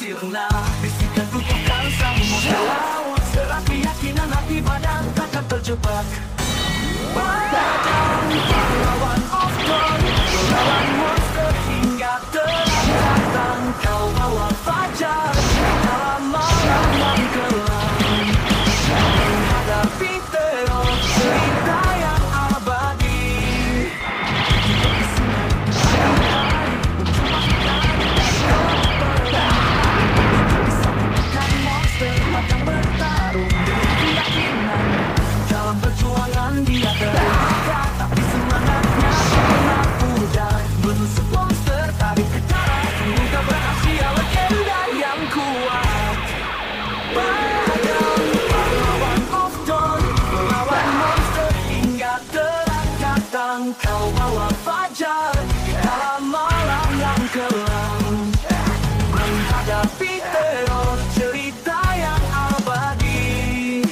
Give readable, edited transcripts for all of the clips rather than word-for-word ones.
sirna. Bisikan kutukan sang monster laut, serat keyakinan hati badan takkan terjebak. Badang pahlawan of dawn, melawan monster hingga terang datang. Kau bawa fajar dalam malam yang kelam, menghadapi teror cerita yang abadi. Monster akan bertarung dengan keyakinan. Dalam perjuangan dia terlihat, tapi semangatnya pernah pudar. Menusuk monster tarik ke darat, bukan berhasil legenda yang kuat. Badang pahlawan of dawn, melawan monster hingga terang datang. Kau bawa fajar dalam malam yang kelam, menghadapi teror cerita yang abadi.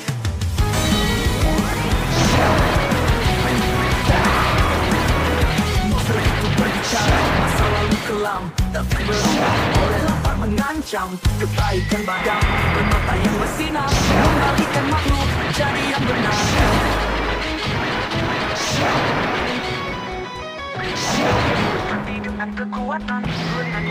Monster itu berbicara masa lalu kelam, tapi berubah oleh lapar mengancam. Kebaikan badang bermata yang bersinar, mengembalikan makhluk jadi yang benar. Berhenti dengan kekuatan, dengan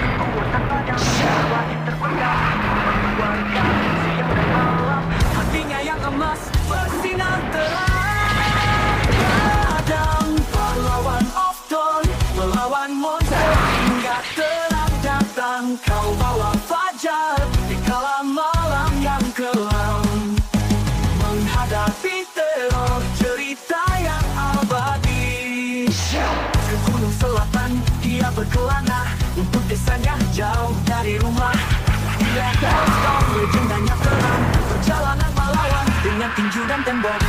kekuatan badang lagi terpendam, mengeluarkan siang dan malam. Hatinya yang emas bersinar terang. Badang pahlawan of dawn, melawan monster hingga terang datang. Kau bawa fajar di kala malam yang kelam, menghadapi teror cerita yang abadi. Ke gunung selatan dia berkelana, untuk desanya jauh dari rumah. Dia Hearthstone, legendanya terang, perjalanan melawan dengan tinju dan tembok.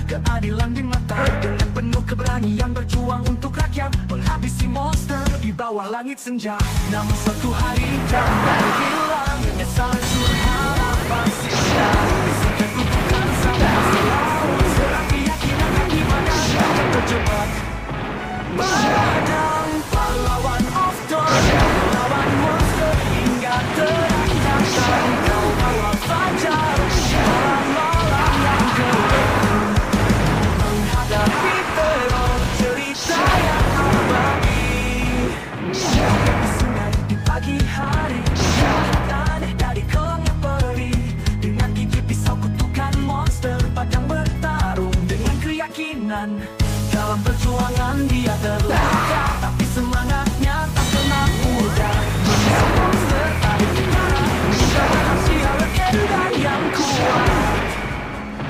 Keadilan di mata, dengan penuh keberanian berjuang untuk rakyat, menghabisi monster di bawah langit senja. Namun suatu hari jangan hilang, penyesalan harapan sisa. Bisikan kutukan sang masa laut, serat keyakinan hati badan takkan terjebak. Badang pahlawan of dawn, melawan monster hingga terang datang. Kau bawa fajar dalam malam yang kelam, menghadapi teror cerita yang abadi. Di sungai di pagi hari, aneh dari kelam yang perih. Dengan gigi pisau kutukan monster padang bertarung dengan keyakinan. Dalam perjuangan dia terluka, tapi semangatnya tak pernah pudar. Menusuk monster tarik ke darat, bukan berhasil legenda yang kuat.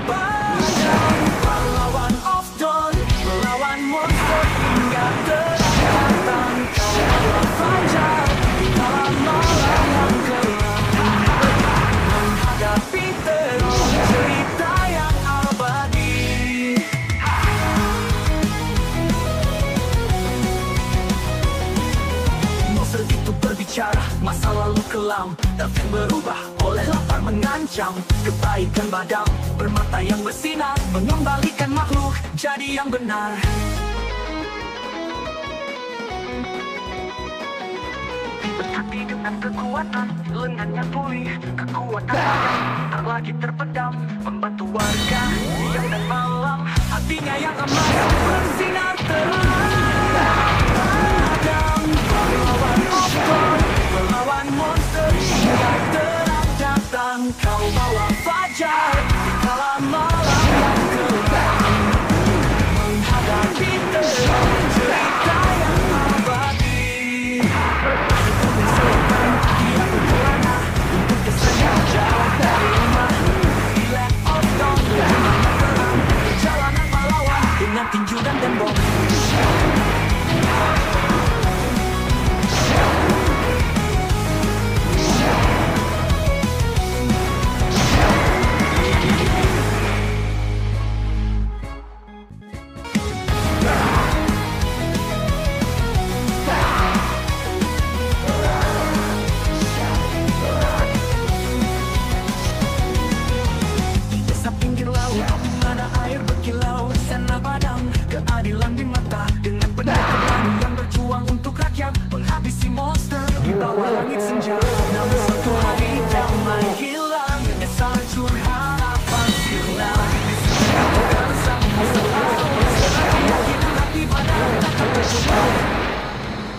Badang pahlawan of dawn, melawan monster hingga terang datang. Kau bawa fajar di dalam malam yang kelam, menghadapi teror cerita yang abadi. Monster itu berbicara masa lalu kelam, tapi berubah oleh lapar mengancam. Kebaikan badang bermata yang bersinar, mengembalikan makhluk jadi yang benar. Berhati dengan kekuatan, lengannya pulih, kekuatan badang tak lagi terpendam, membantu warga siang dan malam. Hatinya yang emas bersinar terang. Badang pahlawan of dawn, melawan monster hingga terang datang. Kau bawa fajar di kala malam yang kelam, menghadapi teror cerita yang abadi. Dia berkelana untuk desanya jauh dari rumah. Di land of dawn, perjalanan melawan dengan tinju dan tembok. terjebak.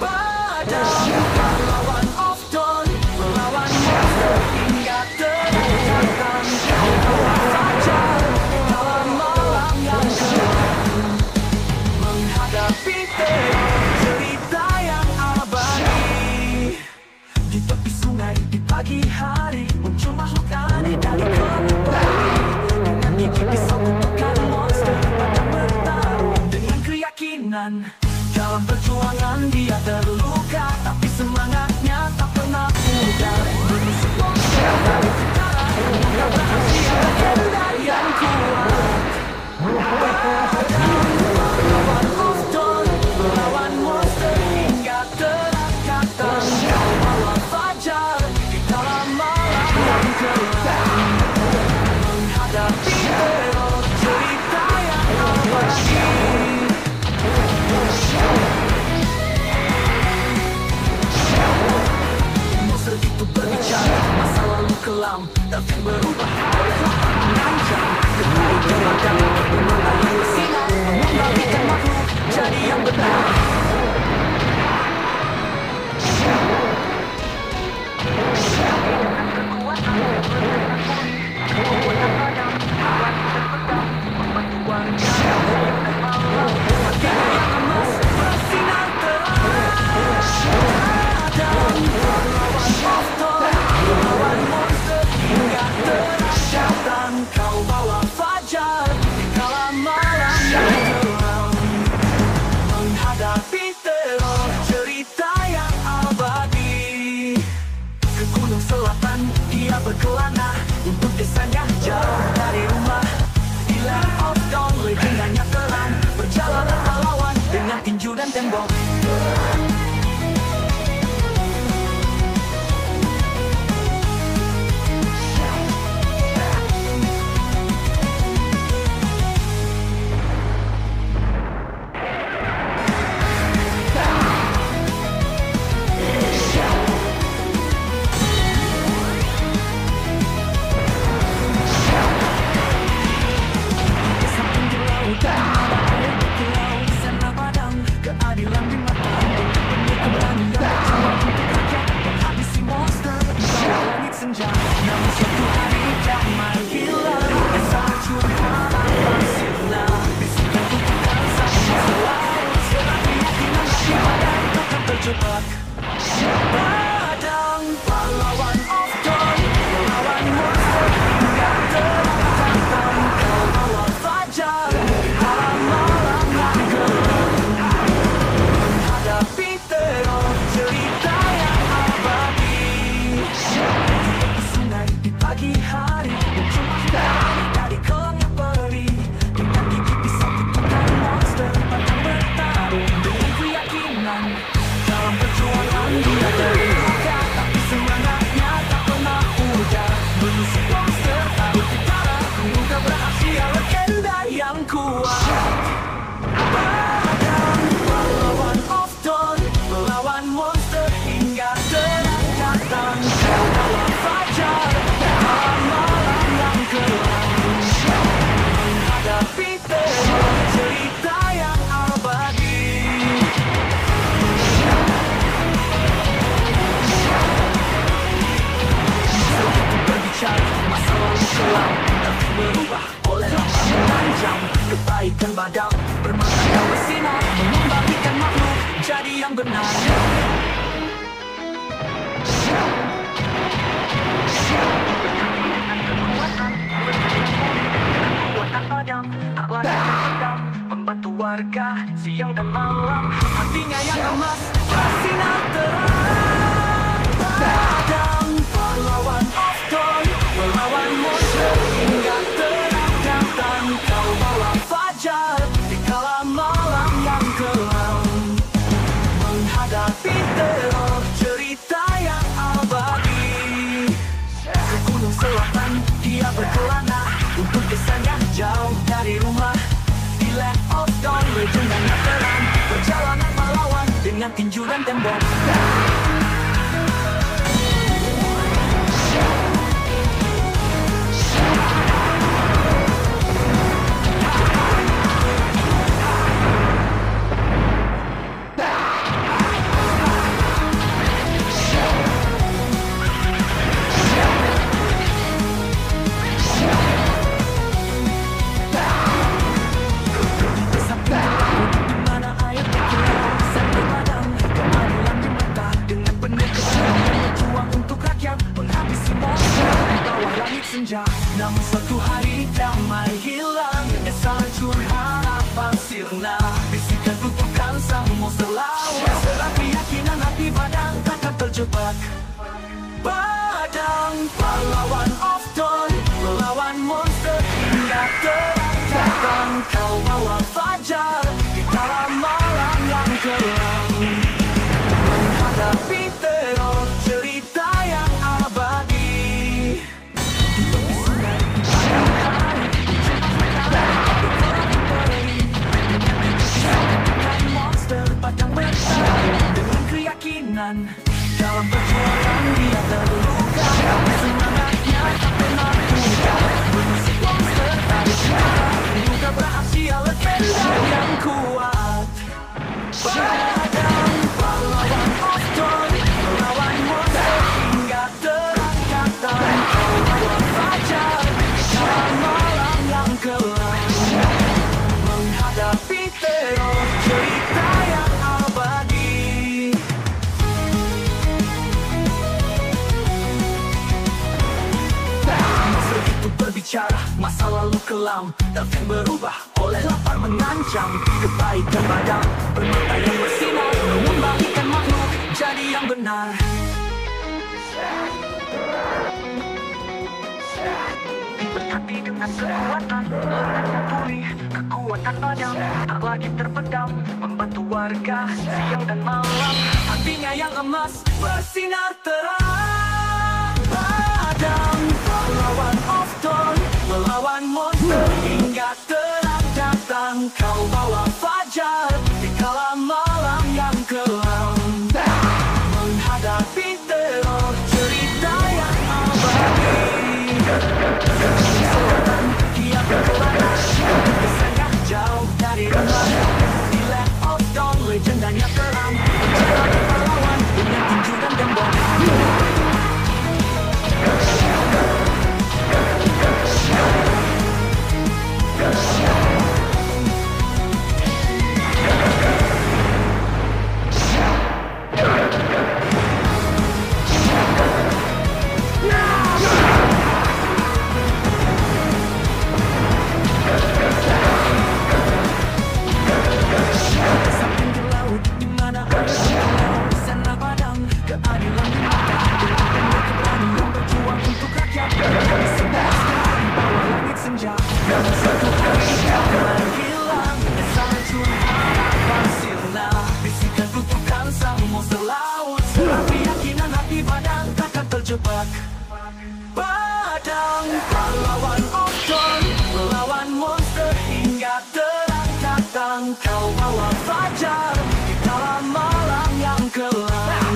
Padang pahlawan of dawn, melawan monster hingga terang-terangan. Kau bawa fajar dalam malam yang gelap, menghadapi teror cerita yang abadi. Di tepi sungai di pagi hari muncul makhluk aneh dari gelap bumi. Dengan gigi pisau kutukan monster padang bertarung dengan keyakinan. Dalam perjuangan dia terluka, tapi semangatnya tak pernah pudar. Menusuk monster dari utara, mengungkap rahasia legenda yang kuat. Padang pahlawan of dawn, melawan monster hingga terang-terangan. Kau bawa fajar di dalam malam yang gelap, menghadapi teror cerita yang abadi. Monster itu berbicara masa lalu kelam, tapi berubah oleh lapar mengancam. Kebaikan padang bermata yang bersinar, mengembalikan makhluk jadi yang benar. Kau bawa fajar di kala malam yang gelap, menghadapi teror cerita yang abadi. Ke gunung selatan dia berkelana untuk desanya jauh dari rumah. Di Land of Dawn legendanya terang, perjalanan pahlawan dengan tinju dan tembok. Keadilan di mata, demi keberanian berjuang untuk rakyat, menghabisi monster di bawah langit senja. Namun suatu hari damai hilang, esok curhatan bersinar. Bisikan kutukan sama selalu serang keyakinan si badai takkan terjebak. Padang pahlawan of dawn, melawan monster hingga terang-terangan. Kau bawa fajar dalam malam yang gelap, menghadapi teror cerita yang abadi. Di sungai di pagi hari muncul makhluk dari kelam yang perih. Dengan gigi pisau kutukan monster padang bertarung dengan keyakinan. Dalam perjuangan dia terluka, tapi semangatnya tak pernah pudar. Menusuk monster dari utara, mengungkap rahasia legenda yang kuat. Padang pahlawan of dawn, melawan monster hingga terang-terangan. Kau bawa fajar dalam malam yang gelap, menghadapi teror cerita yang abadi. Monster itu berbicara masa lalu kelam, tapi berubah oleh lapar mengancam. Kebaikan badak bermata yang bersinar, mengembalikan makhluk jadi yang benar. Kekuatan padang tak lagi terpendam, membantu warga siang dan malam. Hatinya yang emas bersinar terang. Padang pahlawan of dawn, melawan monster hingga terang-terangan. Kau bawa fajar di kala malam yang gelap, menghadapi teror cerita yang abadi. Ke gunung selatan dia berkelana untuk desanya jauh dari rumah. Di Land of Dawn legendanya terang, perjalanan pahlawan dengan tinju dan tembok. senja. Namun suatu hari damai hilang, esa hancur harapan sirna. Bisikan kutukan sang monster laut, serap keyakinan hati badan takkan terjebak. Padang pahlawan of dawn, melawan monster hingga terang datang. Kau bawa fajar di dalam malam yang kelam, menghadapi teror cerita yang abadi. Di tepi sungai pagi hari, dengan monster padang bertahan dengan keyakinan. Dalam perjuangan dia terluka, semangatnya tak pernah pudar. Mengusik monster dari sejarah, juga berhasil legenda yang kuat. Padang pahlawan of dawn, melawan monster hingga terang datang. Kau bawa fajar dalam malam yang kelam, menghadapi teror cerita yang abadi. Monster itu berbicara masa lalu kelam, takkan berubah oleh lapar mengancam. Kebaikan padam permata yang bersinar, mengembalikan makhluk jadi yang benar. Berhati dengan kekuatan, lengannya pulih, kekuatan padam tak lagi terpendam, membantu warga siang dan malam. Hatinya yang emas bersinar terang. Padang pahlawan of dawn, melawan monster hingga terang datang. Kau bawa fajar di kala malam yang kelam, menghadapi teror cerita yang abadi. Selatan kian berkelana, sangat jauh dari rumah. Di Land of Dawn legendanya terang, menjadi pahlawan dengan tinju dan gembok. Sampai ke laut, di mana ada pulau, di sana padang keadilan di mata. Dan keberanian yang berjuang untuk rakyat, kami semua sekarang di bawah langit senja. Namun suatu hari damai hilang, esa hancur harapan sirna. Bisikan kutukan sang monster laut, serap keyakinan hati badan takkan terjebak. Padang pahlawan of dawn, melawan monster hingga terang datang. Kau bawa fajar di dalam malam yang kelam,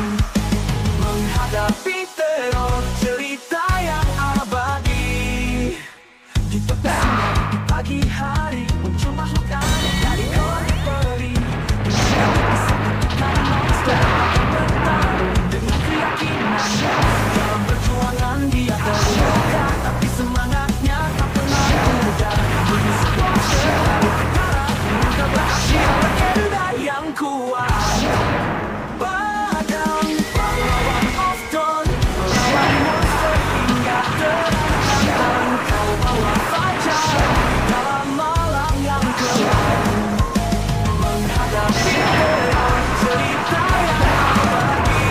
menghadapi teror cerita yang abadi. Di tepi sungai di pagi hari, muncul makhluk aneh dari kawan peri. Menghadapi monster akan bertarung dengan keyakinan. Dalam perjuangan dia terluka, tapi semangatnya tak pernah pudar. Mengusik monster dari perkara, juga berhasil legenda yang kuat. Padang pahlawan of dawn, melawan monster hingga terang datang. Kau bawa fajar dalam malam yang kelam, menghadapi teror cerita yang abadi.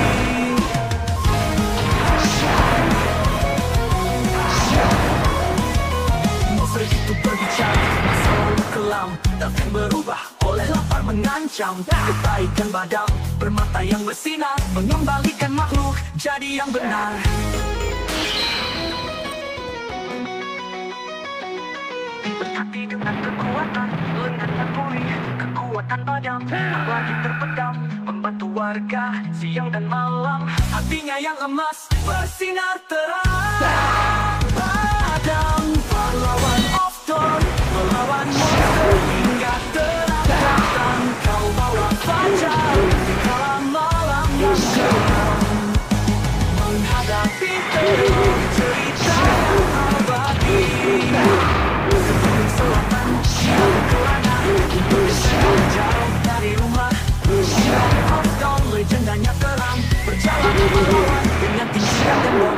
Monster itu berbicara masa lalu kelam, takkan berubah oleh lapar mengancam. Kebaikan badam permata yang bersinar, mengembalikan makhluk jadi yang benar. Berhati dengan kekuatan, lengannya pulih, kekuatan padam tak lagi terpendam, membantu warga siang dan malam. Hatinya yang emas bersinar terang. Padang pahlawan of dawn, melawan monster hingga terang datang. Kau bawa fajar di kala malam yang kelam, menghadapi teror cerita yang abadi. Ke selatan, dia berkelana, sangat jauh dari rumah. Di Land of Dawn legendanya terang, berjalan pahlawan dengan tinju dan gembok.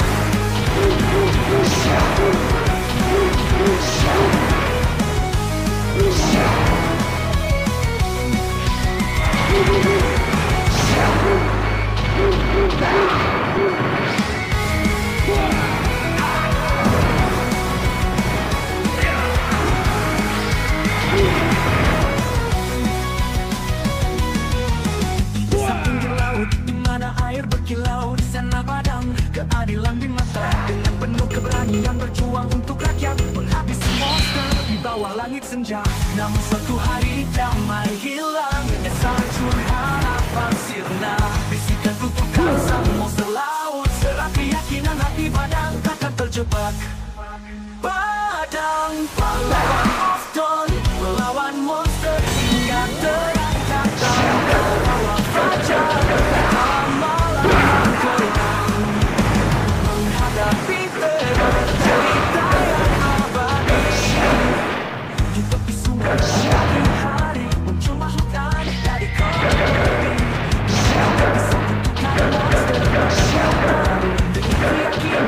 saja. Namun suatu hari damai hilang, esar hancur harapan sirna. Bisikan kutukan sang monster laut, serat keyakinan hati badan takkan terjebak. Padang pahlawan of dawn, melawan monster hingga terangkat. Kau bawa fajar dalam malam yang gelap, menghadapi teror cerita yang abadi. Di tepi sungai pagi hari muncul makhluk aneh dari kolam. Kita bisa kutukan monster baru dengan keyakinan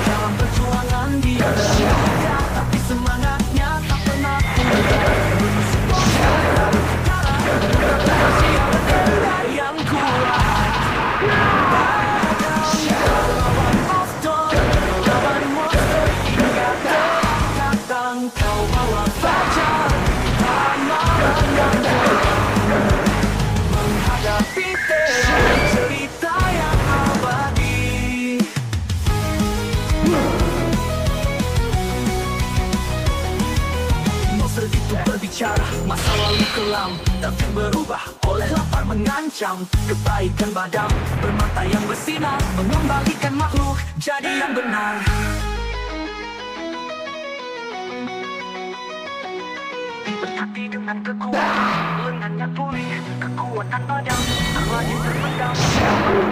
dalam perjuangan dia berada, tapi semangatnya tak pernah pudar. Bermusuh monster baru kalah, rahasia legenda yang kuat. Padang pahlawan of dawn, melawan monster hingga terangkat. Kau bawa fajar dalam malam yang gelap, menghadapi teror cerita yang abadi. Monster itu berbicara, masa lalu kelam tapi berubah oleh lapar mengancam. Kebaikan badam bermata yang bersinar, mengembalikan makhluk jadi yang benar. Berhati dengan kekuatan, lengannya pulih, kekuatan padam lagi terpendam.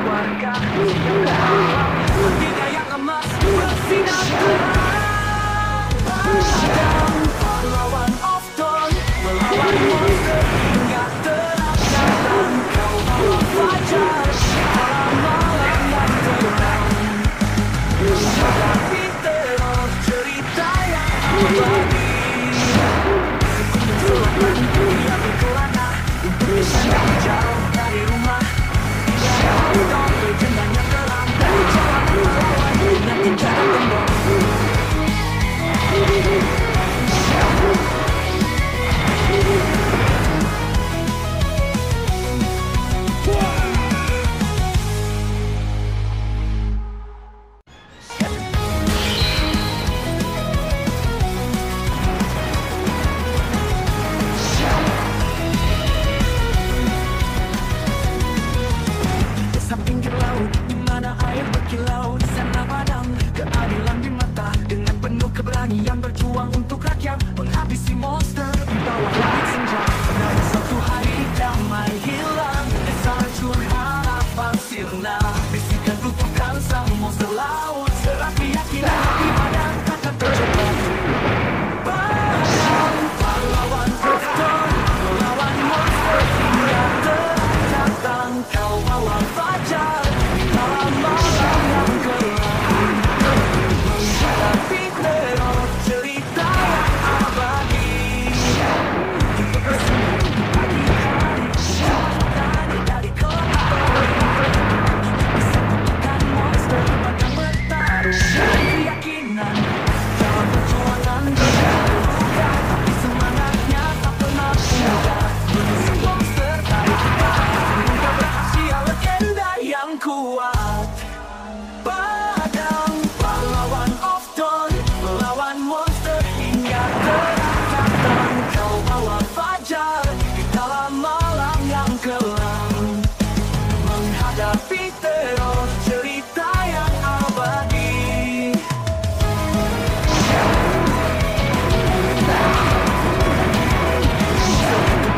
Warga yang dalam, hatinya yang emas bersinar terang. Padang pahlawan of dawn, melawan monster hingga terangkat. Kau bawa fajar dalam malam yang terang, menghadapi teror cerita yang abadi. Dia berkelana untuk bisa jauh dari rumah. Dia tahu legendanya kelam, berjalan melawan dengan tindakan tembok. Pinggir laut, di mana air berkilau, di sana padang keadilan di mata. Dengan penuh keberanian berjuang untuk rakyat, menghabisi monster di bawah langit senja. Namun suatu hari damai hilang, esar hancur harapan sirna. Bisikan kutukan sang monster laut, serat keyakinan hati badan takkan terjebak. Padang pahlawan of dawn, melawan monster hingga terangkat. Kau bawa fajar dalam malam yang gelap, menghadapi teror cerita yang abadi. Di tepi sungai pagi hari muncul tani dari kolam. Kita bisa kutukan monster bahkan bertarung dengan keyakinan dalam perjuangan dia berubah, tapi semangatnya tak pernah pudar. Bermusuh monster tarik kita berhasil legenda yang kuat. Padang pahlawan of dawn, melawan monster hingga terangkat. Kau bawa fajar di dalam malam yang kelam, menghadapi teror cerita yang abadi.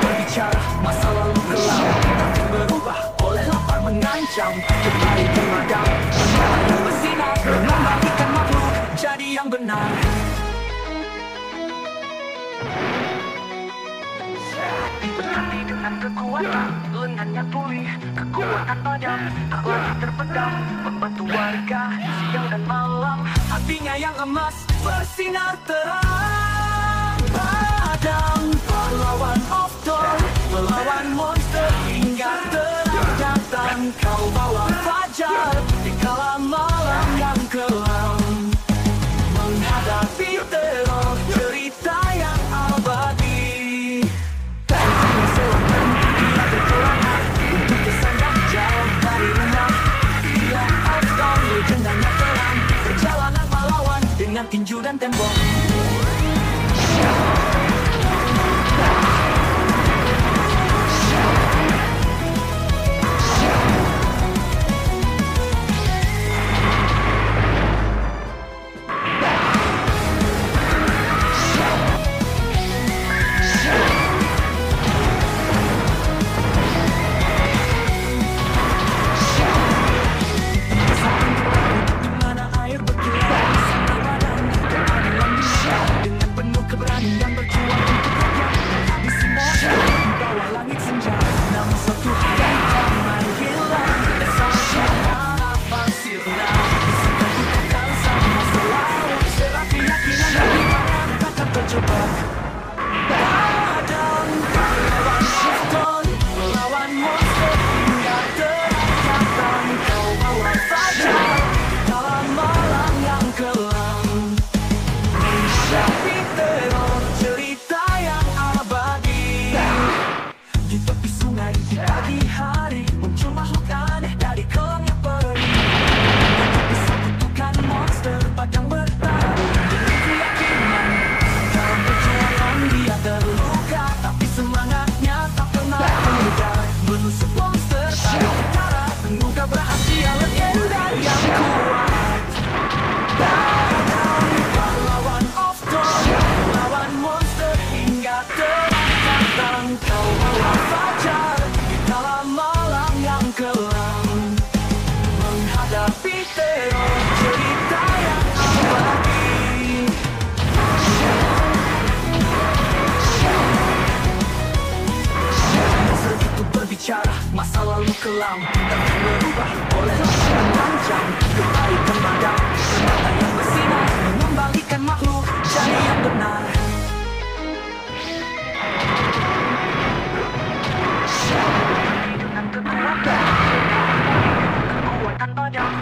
Berbicara masa lalu kelam tapi berubah oleh lapar mengancam. Kebaikan madam bermata yang bersinar, mengembalikan makhluk jadi yang benar. Berhati dengan kekuatan, lengannya pulih, kekuatan padam tak lagi terpendam. Membantu warga siang dan malam, hatinya yang emas bersinar terang. Padang pahlawan of dawn, melawan monster hingga terangkat. Kau bawa fajar di kala malam yang kelam, menghadapi teror cerita yang abadi. Dia berkelana untuk bersandar jauh dari rumah. Dia of dawn, legendanya kelam, perjalanan melawan dengan tinju dan tembok. kelam, tapi berubah oleh lapar mengancam. Kebaikan padam, mata yang bersinar, mengembalikan makhluk jadi yang benar. Dengan kekuatan padam,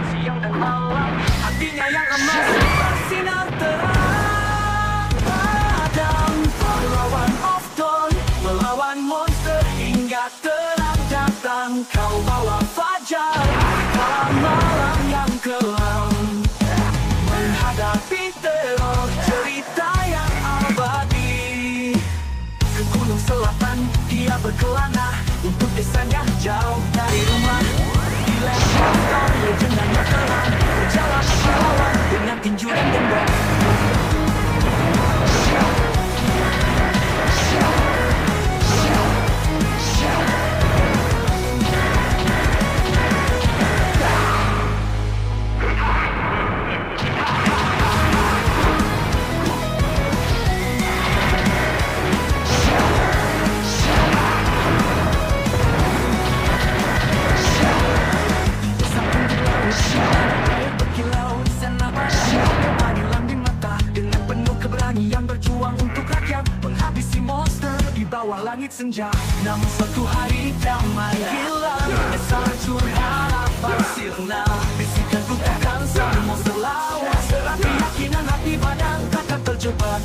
siang dan malam, hatinya yang emas bersinar terang. Padam, pahlawan of dawn, melawan monster hingga terang datang. Kau bawa fajar, dalam malam yang kelam, menghadapi teror, cerita yang abadi. Ke gunung selatan dia berkelana, untuk desanya jauh dari rumah. Di lempar legendanya terang, berjalan melawan dengan tinju dan tembok. Yang berjuang untuk rakyat, menghabisi monster di bawah langit senja. Namun suatu hari damai hilang, esar hancur harapan sirna. Bisikan kutukan sang monster lawan, serat keyakinan hati padang takkan terjebak.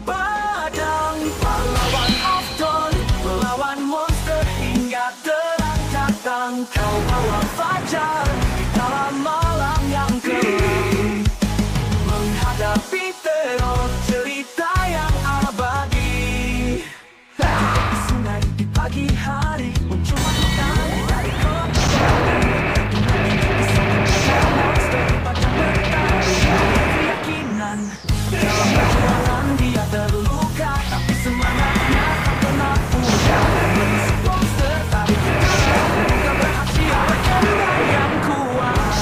Padang, pahlawan of dawn, melawan monster hingga terang datang. Kau bawa fajar di dalam malam yang kelam, menghadapi teror, cerita yang abadi. Di tepi sungai di pagi hari, muncul makhluk dari kolam. Monster padang bertahan, keyakinan dalam perjuangan dia terluka, tapi semangatnya tak pernah pudar. Mengisi monster tarik kejar, bukan berhasil berkata yang kuat.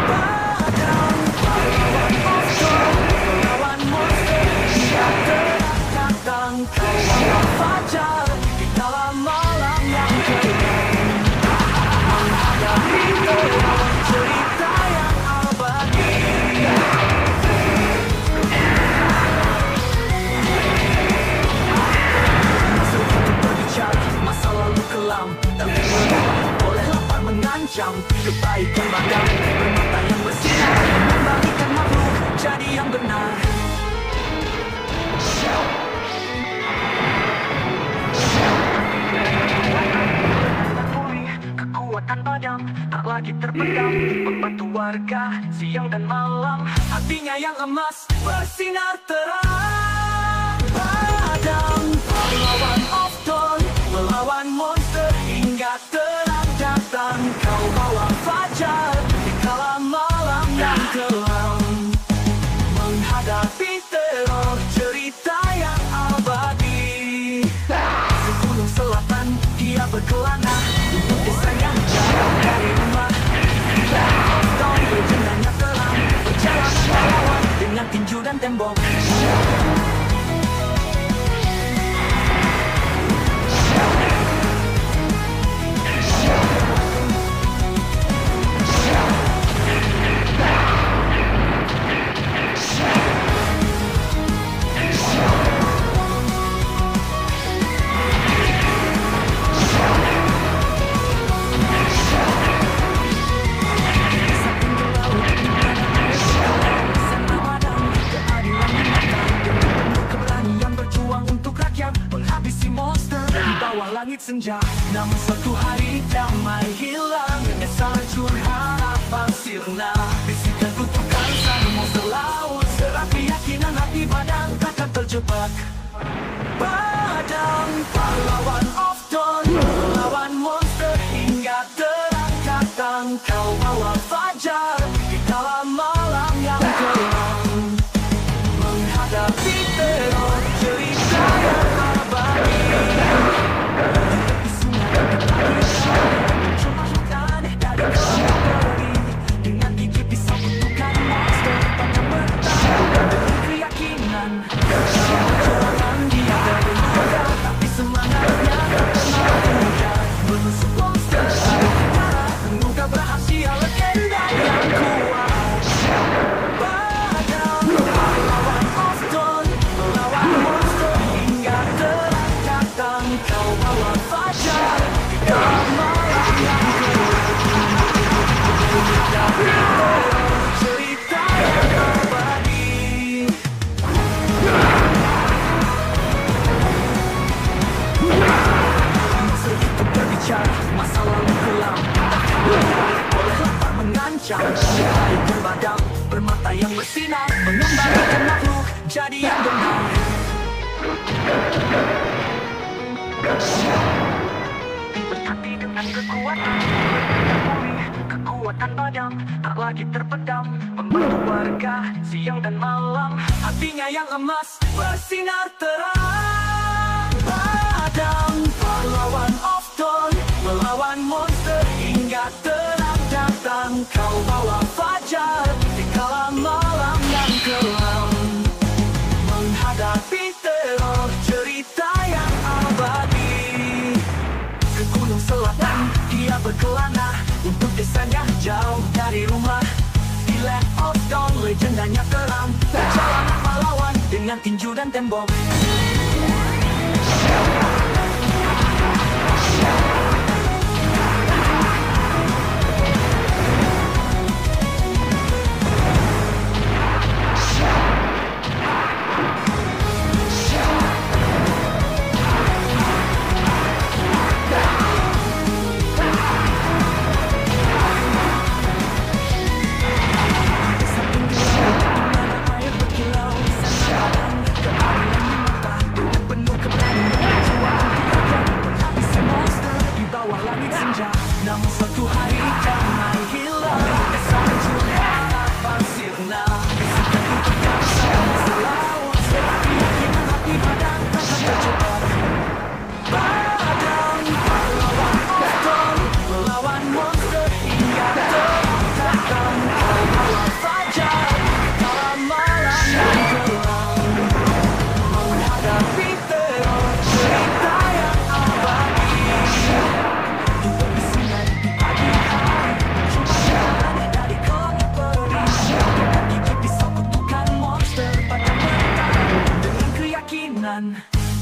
Padang, pahlawan of dawn, melawan monster hingga terang datang. Kau bawa fajar di dalam malam yang kelam, menghadapi teror, cerita yang abadi. Masa itu berbicara, masa lalu kelam, tapi berubah oleh lapar mengancam. Kebaikan padam, bermata yang bersinar, mengembalikan makhluk jadi yang benar. Kekuatan padam tak lagi terpendam, membantu warga siang dan malam, hatinya yang emas bersinar terang. Padam, pahlawan of dawn, melawan monster hingga terang datang. Kau bawa fajar di dalam malam yang kelam, menghadapi teror, cerita yang abadi. Ke gunung selatan dia berkelana, untuk desanya jauh dari rumah. Daun legendanya terang, berjalan melawan dengan tinju dan tembok. Langit senja, namun suatu hari damai hilang, esar hancur harapan sirna. Bisikan kutukan sang monster laut, serat keyakinan hati padang takkan terjebak. Padang, pahlawan of dawn, melawan monster hingga terang datang. Kau bawa fajar di dalam malam yang kelam, menghadapi teror, cerita yang abadi. Dengan gigi pisau kutukan monster padang bertahan, dengan keyakinan dalam perjuangan dia terluka, tapi semangatnya fajar, cahaya terpadam, permata yang bersinar, mengembalikan makhluk jadi yang benar. Berhati dengan kekuatan, kekuatan padam, tak lagi terpendam, membantu warga siang dan malam. Hatinya yang emas bersinar terang. Padam, pahlawan of dawn, melawan monster hingga terang datang. Kau bawa fajar di kala malam yang kelam, menghadapi teror cerita yang abadi. Ke gunung selatan dia berkelana, untuk desanya jauh dari rumah. Di Land of Dawn legendanya kelam, perjalanan pahlawan dengan tinju dan tembok. Namun suatu hari damai hilang, kesan harapan sirna. Bisikan untuk jaksa selalu, selagi yakinan hati badan takkan terjebak. Padam, pahlawan of dawn, melawan monster hingga terang datang. Kau bawa fajar dalam malam yang kelam, menghadapi teror cerita yang abadi.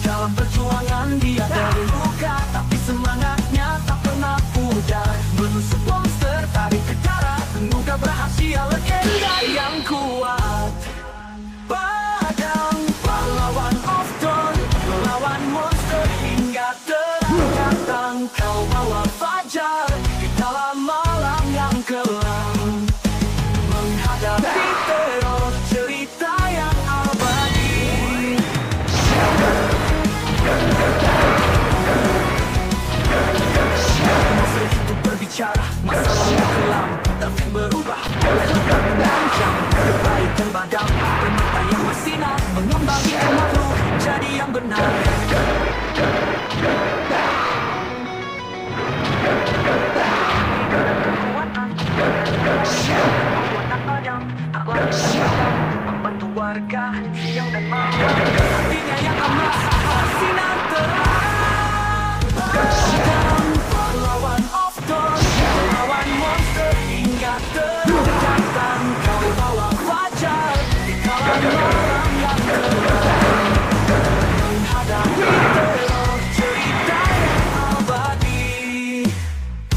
Dalam perjuangan dia terluka, tapi semangatnya tak pernah pudar. Menusuk monster, tarik ke darat, semoga berhasil legenda yang kuat. Padam, pahlawan of dawn, melawan monster hingga terang datang. Kau bawa fajar di dalam malam yang kelam, menghadapi teror cerita yang abadi. Masa hidup berbicara, masa lalu kelam, takkan berubah, tetap menanjang. Kebaikan padam, permata yang bersinar, mengembalikan makhluk jadi yang benar. Kekuatan padam, tak lagi terpendam, membantu warga siang dan malam. Hatinya yang emas bersinar terang. Padam, pahlawan of dawn, melawan monster hingga terang datang. Kau bawa fajar di kala malam yang kelam, menghadapi teror cerita yang abadi.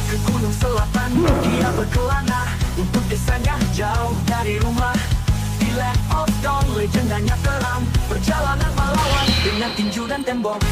Ke gunung selatan dia berkelana, untuk desanya jauh dari rumah. Di Land of Dawn legendanya kelam, perjalanan pahlawan dengan tinju dan tembok.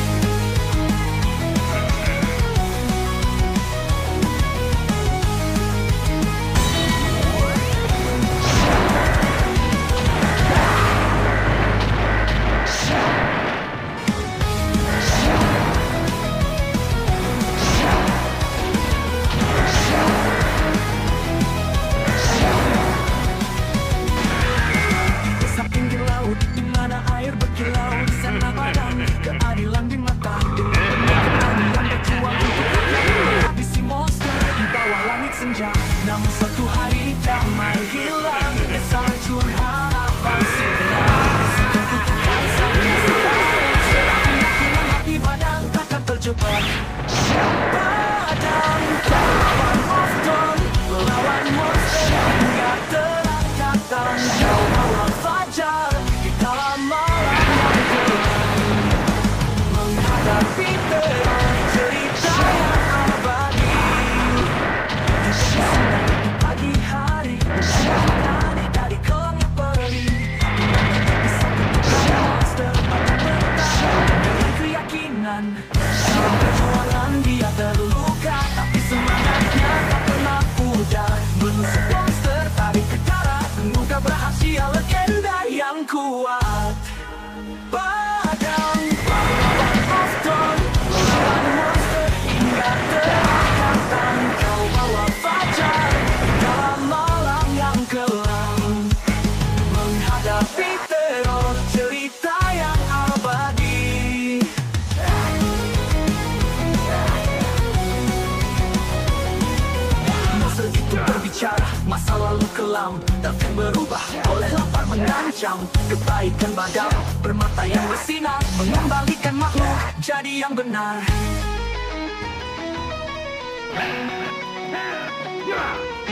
Namun suatu hari damai hilang, kesan harapan sirna. Bisikan untuk jaksa selalu, selagi yakinan hati badan takkan terjebak. Padam, pahlawan of dawn, melawan monster hingga terang datang. Kau bawa fajar di dalam malam yang kelam, menghadapi teror cerita yang abadi. Di pagi hari, siang dari kelam yang perih, bisa kutukan monster pada bertahan dengan keyakinan. Dalam perjuangan dia terluka, takkan berubah oleh lapar mengancam. Kebaikan badai bermata yang bersinar, mengembalikan makhluk jadi yang benar.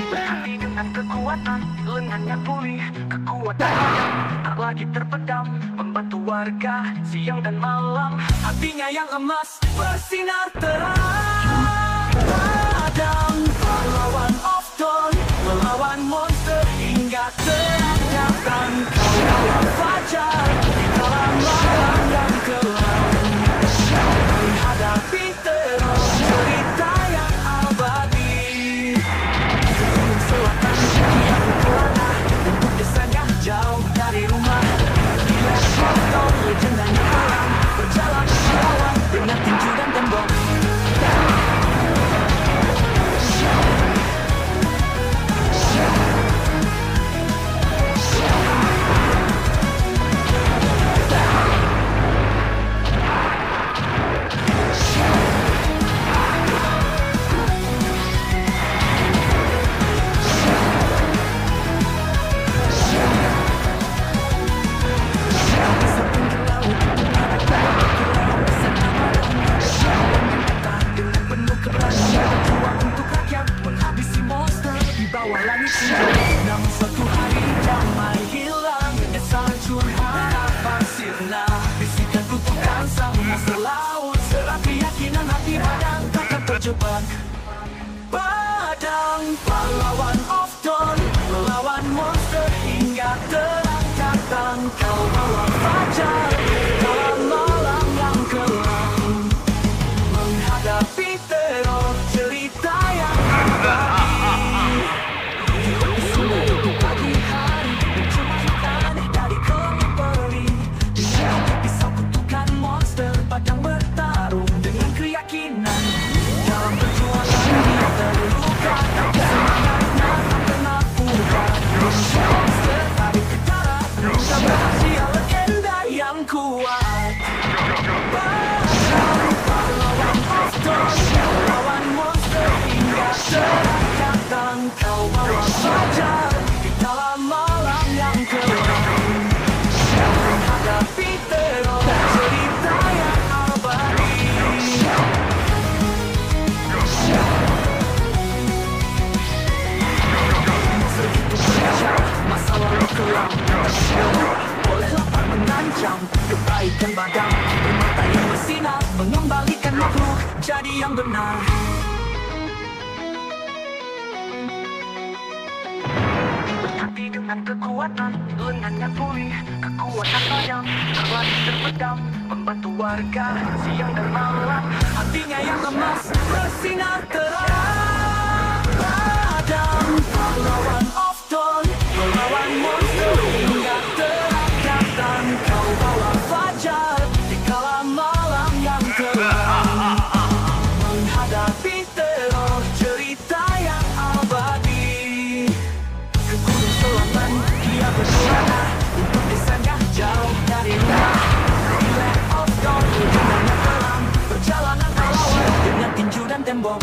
Berhati dengan kekuatan, lengannya pulih, kekuatan yang tak lagi terpendam, membantu warga siang dan malam. Hatinya yang emas bersinar terang. Padang pahlawan of dawn, melawan monster hingga terang datang. Kau lawan fajar di dalam malam yang kelam, menghadapi teror cerita yang abadi. Gunung selatan yang berkelana, untuk desanya jauh dari rumah. Bila kau legendanya alam, berjalan melawan dengan tinju dan tembok. Namun suatu hari damai hilang, desa hancur harapan sirna. Bisikan kutukan sang monster laut, serat keyakinan hati padang takkan terjebak. Padang pahlawan of dawn, melawan monster hingga terang datang. Kau bawa fajar dalam malam yang kelam, menghadapi teror cerita yang abadi. Pagi hari mencumaikan dari kelam peri, dengan pisau kutukan monster padang bertarung dengan keyakinan. Dalam perjuangan dia terluka, tapi semangatnya tak pernah pudar. Monster tarik ke darat, bisa berhasil legenda yang kuat. Padang pahlawan of dawn, melawan monster hingga terang datang. Kau bawa fajar di dalam malam yang kelam, menghadapi teror cerita yang abadi. Monster itu berbicara masa lalu kelam, oleh lapar mengancam. Kebaikan badang bermata yang bersinar, mengembalikan makhluk jadi yang benar. Berhati dengan kekuatan, lengannya pulih, kekuatan tajam tak lagi terpendam, membantu warga siang dan malam. Hatinya yang emas bersinar terang. Padang pahlawan of dawn, melawan monster hingga terang datang. Kau bawa fajar di kala malam yang kelam, menghadapi teror cerita yang abadi. Ke gunung selatan dia berkelana, untuk desanya jauh dari rumah. Di land of dawn, legendanya kelam, perjalanan melawan dengan tinju dan tembok.